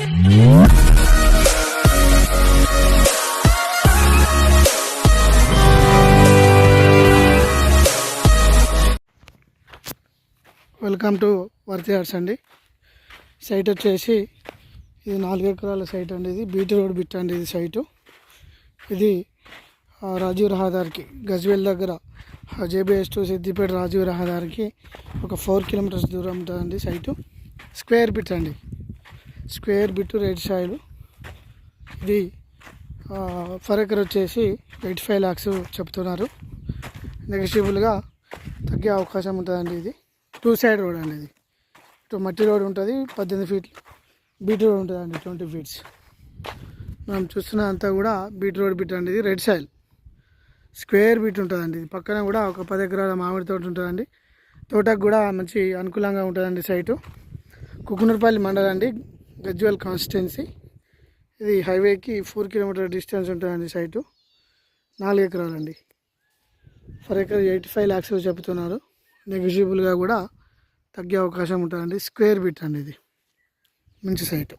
Welcome to వర్తి arts అండి. Site వచ్చేసి ఇది 4 ఎకరాల సైట్ అండి. ఇది బీటీ రోడ్ బిట్ అండి. ఇది సైటు ఇది రాజీవ్ రహదారికి గజ్వేల్ దగ్గర జేబీఎస్ టు సిద్దిపేట రాజీవ్ రహదారికి ఒక 4 కిలోమీటర్స్ దూరం ఉంటుందండి. సైటు స్క్వేర్ బిట్ అండి. Square bit red soil. ఇది ఫర్ ఎకర్ వచ్చేసి 85 lakhs చెప్తున్నారు. నెగోషియబుల్గా తగ్గే అవకాశం ఉంటుందండి. ఇది 2 side రోడ్ అండి. ఇది ఇటు మట్టి రోడ్ ఉంటుంది 18 feet, బీటీ రోడ్ ఉంటుంది అండి 20 feet. మనం చూస్తున్న అంతా కూడా బీటీ రోడ్ బిట్ అండి. ఇది రెడ్ సాయిల్ స్క్వేర్ బిట్ ఉంటుందండి. ఇది పక్కన కూడా ఒక 10 ఎకరాల మామిడి తోట ఉంటుందండి. తోటకు కూడా మంచి అనుకూలంగా ఉంటుందండి. సైటు కుకునూర్పల్లి మండలం అండి, గజ్వేల్ కాన్స్టిట్యున్సీ. ఇది హైవేకి 4 kilometer డిస్టెన్స్ ఉంటుందండి. సైటు 4 ఎకరాలండి. ఫర్ ఎకర్ 85 lakhs చెప్తున్నారు. నెగోషియబుల్గా కూడా తగ్గే అవకాశం ఉంటుందండి. స్క్వేర్ బిట్ అండి. ఇది మంచి సైటు.